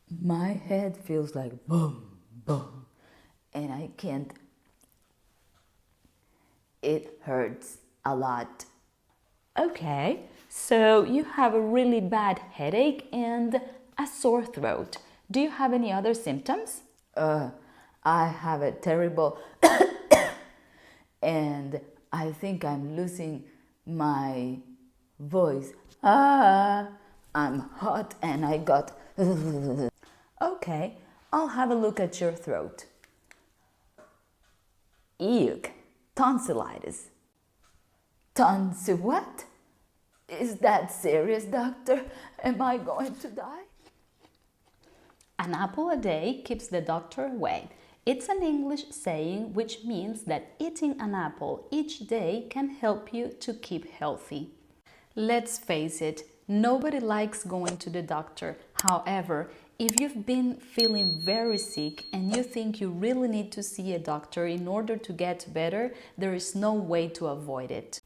My head feels like boom, boom, and I can't. It hurts a lot. Okay, so you have a really bad headache and a sore throat. Do you have any other symptoms? I have a terrible, and I think I'm losing my voice. I'm hot and I got. Okay, I'll have a look at your throat. Eek, tonsillitis. Tonsil what? Is that serious, doctor? Am I going to die? An apple a day keeps the doctor away. It's an English saying which means that eating an apple each day can help you to keep healthy. Let's face it, nobody likes going to the doctor. However, if you've been feeling very sick and you think you really need to see a doctor in order to get better, there is no way to avoid it.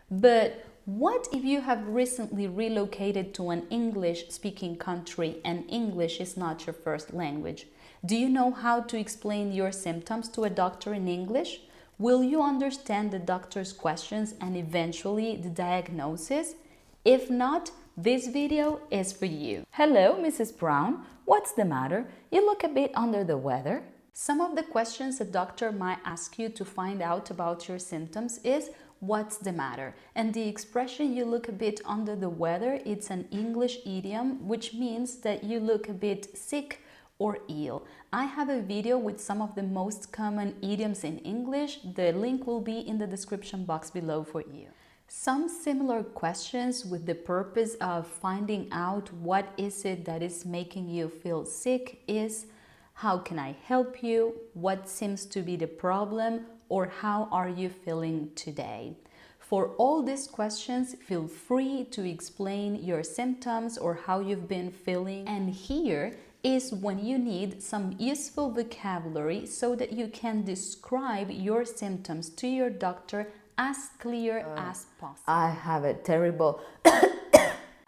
But what if you have recently relocated to an English-speaking country and English is not your first language? Do you know how to explain your symptoms to a doctor in English? Will you understand the doctor's questions and eventually the diagnosis? If not, this video is for you. Hello, Mrs. Brown. What's the matter? You look a bit under the weather. Some of the questions a doctor might ask you to find out about your symptoms is, what's the matter? And the expression you look a bit under the weather, it's an English idiom which means that you look a bit sick or ill. I have a video with some of the most common idioms in English. The link will be in the description box below for you. Some similar questions with the purpose of finding out what is it that is making you feel sick is, how can I help you? What seems to be the problem? Or how are you feeling today? For all these questions, feel free to explain your symptoms or how you've been feeling. And here is when you need some useful vocabulary so that you can describe your symptoms to your doctor as clear as possible. I have a terrible.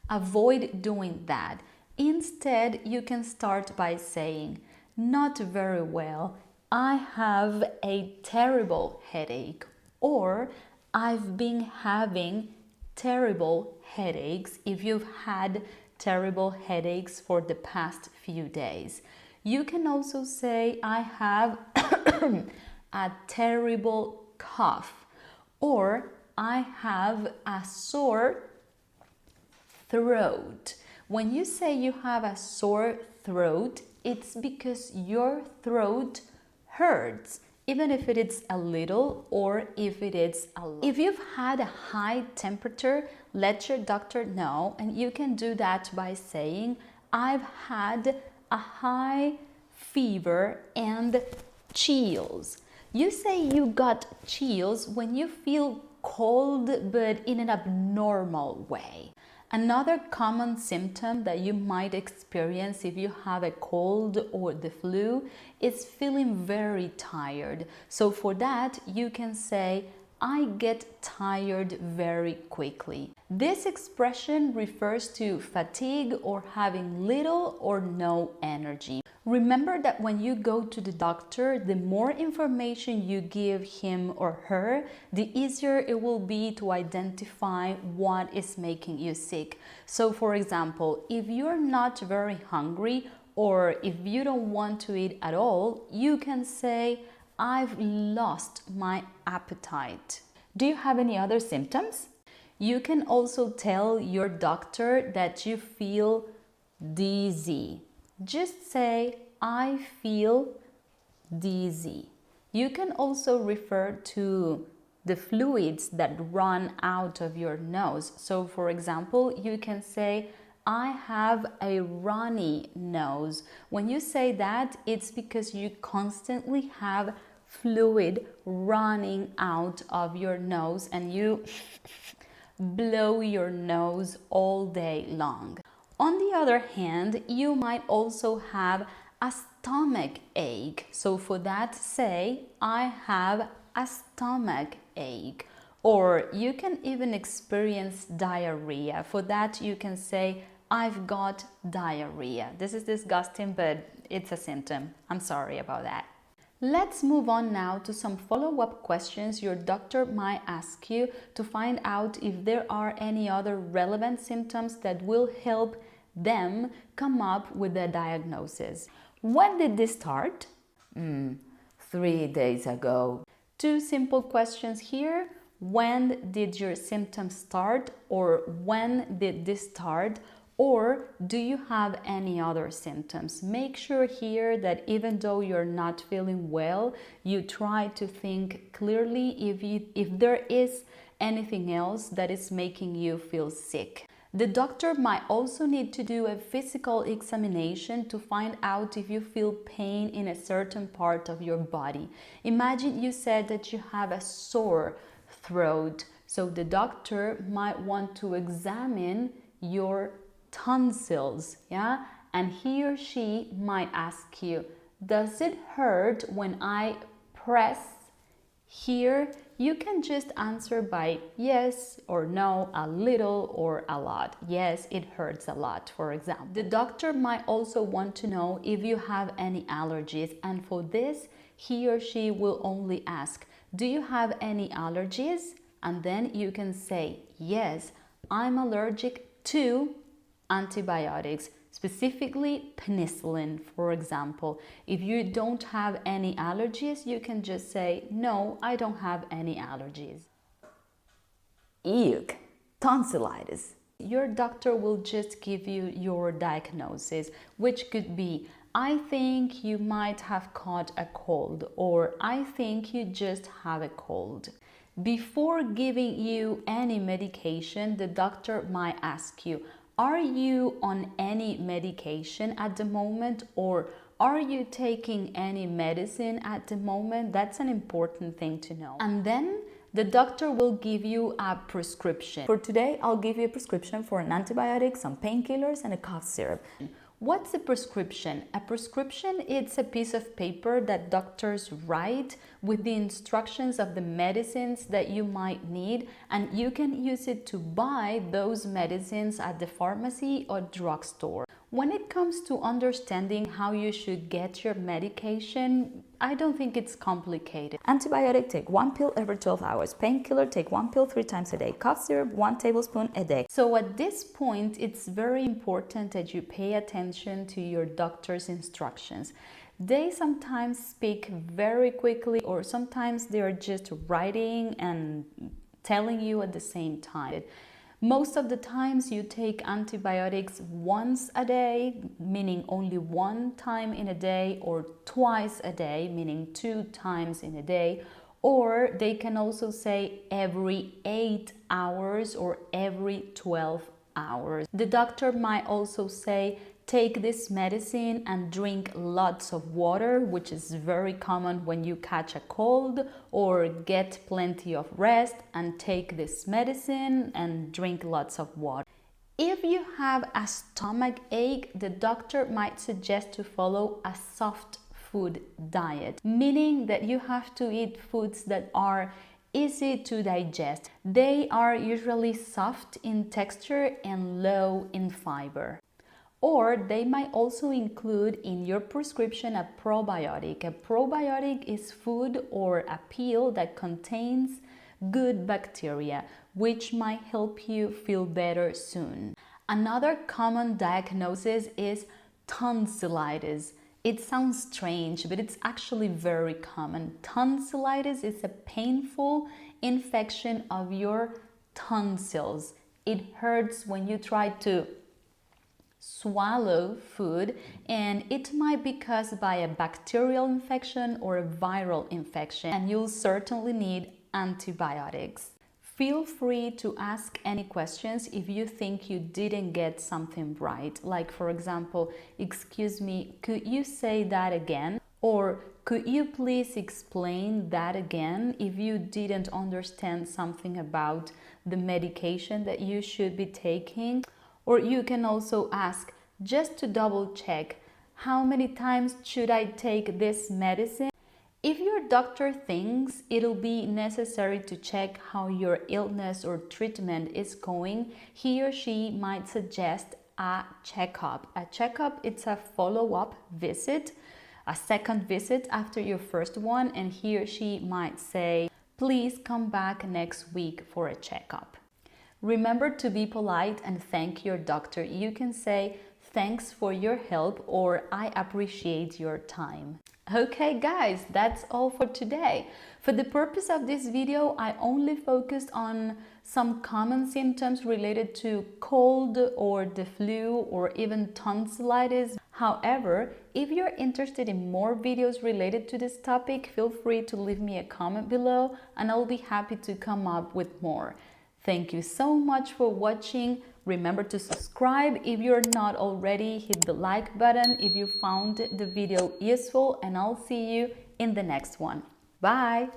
Avoid doing that. Instead, you can start by saying, not very well, I have a terrible headache, or I've been having terrible headaches if you've had terrible headaches for the past few days. You can also say, I have a terrible cough, or I have a sore throat. When you say you have a sore throat, it's because your throat hurts, even if it is a little or if it is a lot. If you've had a high temperature, let your doctor know, and you can do that by saying, I've had a high fever and chills. You say you got chills when you feel cold but in an abnormal way. Another common symptom that you might experience if you have a cold or the flu is feeling very tired. So for that, you can say, I get tired very quickly. This expression refers to fatigue or having little or no energy. Remember that when you go to the doctor, the more information you give him or her, the easier it will be to identify what is making you sick. So for example, if you're not very hungry or if you don't want to eat at all, you can say, I've lost my appetite. Do you have any other symptoms? You can also tell your doctor that you feel dizzy. Just say, I feel dizzy. You can also refer to the fluids that run out of your nose. So for example, you can say, I have a runny nose. When you say that, it's because you constantly have fluid running out of your nose and you blow your nose all day long. On the other hand, you might also have a stomach ache. So for that, say, I have a stomach ache. Or you can even experience diarrhea. For that, you can say, I've got diarrhea. This is disgusting, but it's a symptom. I'm sorry about that. Let's move on now to some follow-up questions your doctor might ask you to find out if there are any other relevant symptoms that will help them come up with a diagnosis. When did this start? 3 days ago. 2 simple questions here. When did your symptoms start, or when did this start, or do you have any other symptoms? Make sure here that even though you're not feeling well, you try to think clearly if there is anything else that is making you feel sick. The doctor might also need to do a physical examination to find out if you feel pain in a certain part of your body. Imagine you said that you have a sore throat, so the doctor might want to examine your tonsils, yeah? And he or she might ask you, does it hurt when I press here? You can just answer by yes or no, a little or a lot. Yes, it hurts a lot, for example. The doctor might also want to know if you have any allergies, and for this, he or she will only ask, do you have any allergies? And then you can say, yes, I'm allergic to antibiotics, specifically penicillin, for example. If you don't have any allergies, you can just say, no, I don't have any allergies. Eek, tonsillitis. Your doctor will just give you your diagnosis, which could be, I think you might have caught a cold, or I think you just have a cold. Before giving you any medication, the doctor might ask you, are you on any medication at the moment, or are you taking any medicine at the moment? That's an important thing to know. And then the doctor will give you a prescription. For today, I'll give you a prescription for an antibiotic, some painkillers, and a cough syrup. What's a prescription? A prescription is a piece of paper that doctors write with the instructions of the medicines that you might need, and you can use it to buy those medicines at the pharmacy or drugstore. When it comes to understanding how you should get your medication, I don't think it's complicated. Antibiotic, take 1 pill every 12 hours. Painkiller, take 1 pill 3 times a day. Cough syrup, 1 tablespoon a day. So at this point, it's very important that you pay attention to your doctor's instructions. They sometimes speak very quickly, or sometimes they're just writing and telling you at the same time. Most of the times you take antibiotics once a day, meaning only 1 time in a day, or twice a day, meaning 2 times in a day, or they can also say every 8 hours or every 12 hours. The doctor might also say, take this medicine and drink lots of water, which is very common when you catch a cold, or get plenty of rest and take this medicine and drink lots of water. If you have a stomach ache, the doctor might suggest to follow a soft food diet, meaning that you have to eat foods that are easy to digest. They are usually soft in texture and low in fiber. Or they might also include in your prescription a probiotic. A probiotic is food or a pill that contains good bacteria, which might help you feel better soon. Another common diagnosis is tonsillitis. It sounds strange, but it's actually very common. Tonsillitis is a painful infection of your tonsils. It hurts when you try to swallow food, and it might be caused by a bacterial infection or a viral infection, and you'll certainly need antibiotics. Feel free to ask any questions if you think you didn't get something right, like for example, excuse me, could you say that again? Or could you please explain that again if you didn't understand something about the medication that you should be taking? Or you can also ask, just to double check, how many times should I take this medicine? If your doctor thinks it'll be necessary to check how your illness or treatment is going, he or she might suggest a checkup. A checkup, it's a follow-up visit, a second visit after your first one, and he or she might say, please come back next week for a checkup. Remember to be polite and thank your doctor. You can say, thanks for your help, or I appreciate your time. Okay guys, that's all for today. For the purpose of this video, I only focused on some common symptoms related to cold or the flu or even tonsillitis. However, if you're interested in more videos related to this topic, feel free to leave me a comment below and I'll be happy to come up with more. Thank you so much for watching. Remember to subscribe if you're not already. Hit the like button if you found the video useful, and I'll see you in the next one. Bye!